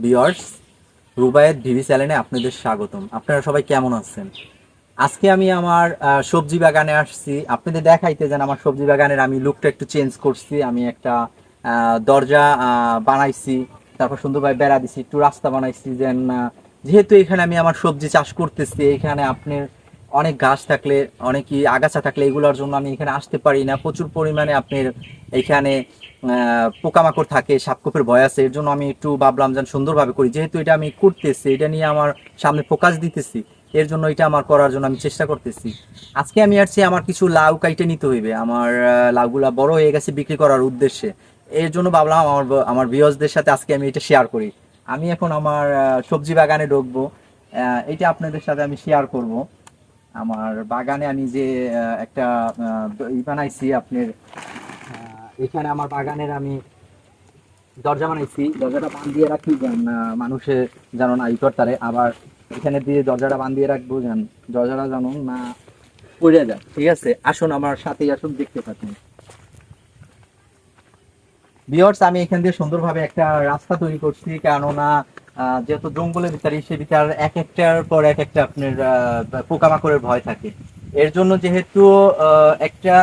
Viewers, Rubayet VV চ্যানেলে আপনাদের স্বাগতম। আপনারা সবাই কেমন আছেন? আজকে আমি আমার সবজি বাগানে আসছি আপনাদের দেখাইতে। যেন আমার সবজি বাগানের আমি লুকটা একটু চেঞ্জ করছি। আমি একটা দরজা বানাইছি, তারপর সুন্দরভাবে বেড়া দিছি, একটু রাস্তা বানাইছি। যেন যেহেতু এখানে আমি আমার সবজি চাষ করতেছি, এখানে আপনার অনেক গাছ থাকলে, অনেকই আগাছা থাকলে এগুলোর জন্য আমি এখানে আসতে পারি না। প্রচুর পরিমাণে আপনার এখানে পোকামাকড় থাকে, সাপখোপের ভয় আছে। এর জন্য আমি একটু ভাবলাম যেন সুন্দরভাবে করি। যেহেতু এটা আমি করতেছি, এটা নিয়ে আমার সামনে ফোকাস দিতেছি, এর জন্য এটা আমার করার জন্য আমি চেষ্টা করতেছি। আজকে আমি আসছি, আমার কিছু লাউ কাইটে নিতে হইবে। আমার লাউগুলা বড় হয়ে গেছে বিক্রি করার উদ্দেশ্যে। এর জন্য ভাবলাম আমার ভিউয়ার্সদের সাথে আজকে আমি এটা শেয়ার করি। আমি এখন আমার সবজি বাগানে ঢুকবো, এটা আপনাদের সাথে আমি শেয়ার করব। আমার বাগানে আমি যে একটা বানাইছি আপনার, এখানে আমার বাগানের আমি দরজা বানাইছি। দরজাটা বান দিয়ে রাখি যেন মানুষে যেন না ই করতারে। আবার এখানে দিয়ে দরজাটা বান দিয়ে রাখবো যেন দরজাটা যেন না পড়ে যায়। ঠিক আছে, আসুন আমার সাথেই আসুন, দেখতে থাকুন। ভিউয়ার্স, আমি এখান দিয়ে সুন্দরভাবে একটা রাস্তা তৈরি করছি, কেননা যেহেতু জঙ্গলের ভিতরে, সে ভিতরে এক একটার পর এক একটা আপনার পোকামাকড়ের ভয় থাকে। এর জন্য যেহেতু একটা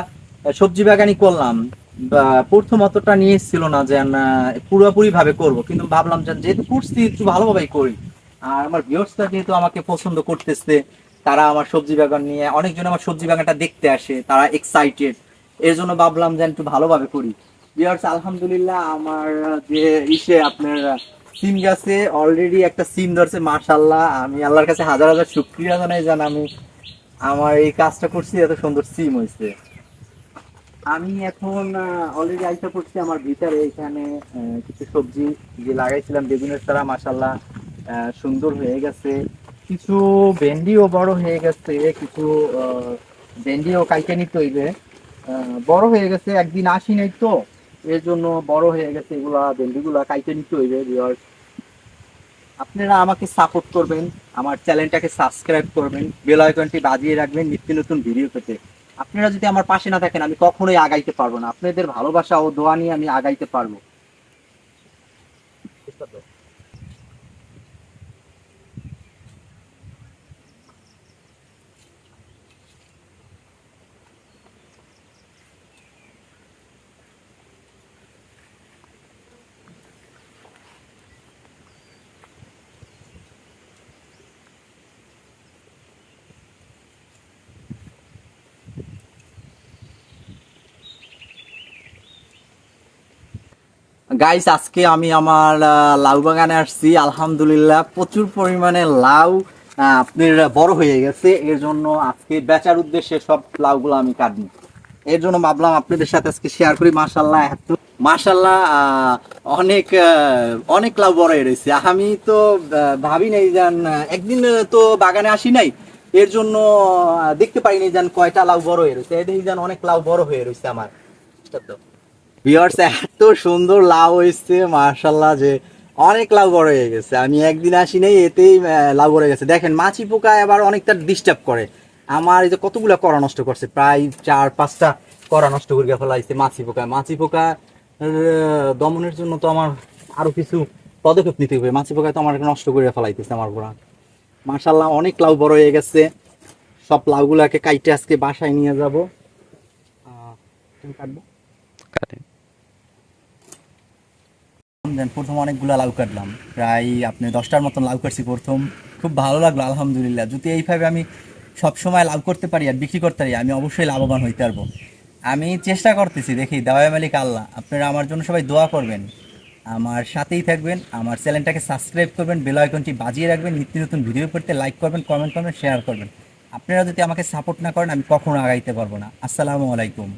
সবজি বাগানই করলাম, বা প্রথম অতটা নিয়ে ছিল না যে পুরোপুরি ভাবে করব, কিন্তু ভাবলাম যে যেহেতু করছি একটু ভালোভাবেই করি। আর আমার ভিউয়ার্সরা যেহেতু আমাকে পছন্দ করতেছে, তারা আমার সবজি বাগান নিয়ে, অনেকজন আমার সবজি বাগানটা দেখতে আসে, তারা এক্সাইটেড। এর জন্য ভাবলাম যে একটু ভালোভাবে করি। ভিউয়ার্স, আলহামদুলিল্লাহ আমার যে আপনার সিম গাছে অলরেডি একটা সিম ধরছে, মাশাআল্লাহ। আমি আল্লাহর কাছে হাজার হাজার শুকরিয়া জানাই যেন আমি আমার এই কাজটা করছি, এত সুন্দর সিম হয়েছে। আমি এখন অলরেডি আইসা করছি আমার ভিতরে। এখানে কিছু সবজি যে লাগাইছিলাম বেগুনের চারা, মাশাআল্লাহ সুন্দর হয়ে গেছে। কিছু ভেন্ডিও বড় হয়ে গেছে, কিছু ভেন্ডিও কাইটে নিতে হইবে। বড় হয়ে গেছে, একদিন আসি নাই তো, এর জন্য বড় হয়ে গেছে। এগুলা ভেন্ডিগুলা কাইটে নিতে হইবে। ভিউয়ার্স, আপনারা আমাকে সাপোর্ট করবেন, আমার চ্যানেলটাকে সাবস্ক্রাইব করবেন, বেল আইকনটি বাজিয়ে রাখবেন নিত্য নতুন ভিডিও পেতে। আপনারা যদি আমার পাশে না থাকেন, আমি কখনোই আগাইতে পারবো না। আপনাদের ভালোবাসা ও দোয়া নিয়ে আমি আগাইতে পারবো। গাইস, আজকে আমি আমার লাউ বাগানে আসছি। আলহামদুলিল্লাহ প্রচুর পরিমাণে লাউ আপনার বড় হয়ে গেছে। এর জন্য আজকে বেচার উদ্দেশ্যে সব লাউগুলো আমি কাটবো। এর জন্য ভাবলাম আপনাদের সাথে আজকে শেয়ার করি। মাশাআল্লাহ, এত মাশাআল্লাহ অনেক অনেক লাউ বড় হয়ে রয়েছে। আমি তো ভাবি নাই যেন একদিন তো বাগানে আসি নাই, এর জন্য দেখতে পারিনি যেন কয়টা লাউ বড় হয়ে রয়েছে। এই দেখি যেন অনেক লাউ বড় হয়ে রয়েছে আমার। ভিউয়ার্স, এত সুন্দর লাউ হয়েছে মাশাআল্লাহ, যে অনেক লাউ বড় হয়ে গেছে। আমি একদিন আসি নাই, এতেই লাউ বড় হয়ে গেছে। দেখেন, মাছি পোকা আবার অনেকটা ডিস্টার্ব করে। আমার এই যে কতগুলা করা নষ্ট করছে, প্রায় 4-5টা করা নষ্ট করে ফেলাইছে মাছি পোকা। মাছি পোকা দমনের জন্য তো আমার আরো কিছু পদক্ষেপ নিতে হবে। মাছি পোকা তো আমার নষ্ট করে ফেলাইতেছে আমার গোড়া। মাশাআল্লাহ অনেক লাউ বড় হয়ে গেছে। সব লাউগুলাকে কাইটে আজকে বাসায় নিয়ে যাবো। তুমি কাটবো। প্রথম অনেকগুলা লাউ কাটলাম, প্রায় আপনি 10টার মতন লাউ কাটছি প্রথম। খুব ভালো লাগলো আলহামদুলিল্লাহ। যদি এইভাবে আমি সবসময় লাউ করতে পারি আর বিক্রি করতে পারি, আমি অবশ্যই লাভবান হইতে পারবো। আমি চেষ্টা করতেছি, দেখি দেওয়ায় মালিক আল্লাহ। আপনারা আমার জন্য সবাই দোয়া করবেন, আমার সাথেই থাকবেন, আমার চ্যানেলটাকে সাবস্ক্রাইব করবেন, বেল আইকনটি বাজিয়ে রাখবেন, নিত্য নতুন ভিডিও করতে লাইক করবেন, কমেন্ট করবেন, শেয়ার করবেন। আপনারা যদি আমাকে সাপোর্ট না করেন, আমি কখনো আগাইতে পারবো না। আসসালামু আলাইকুম।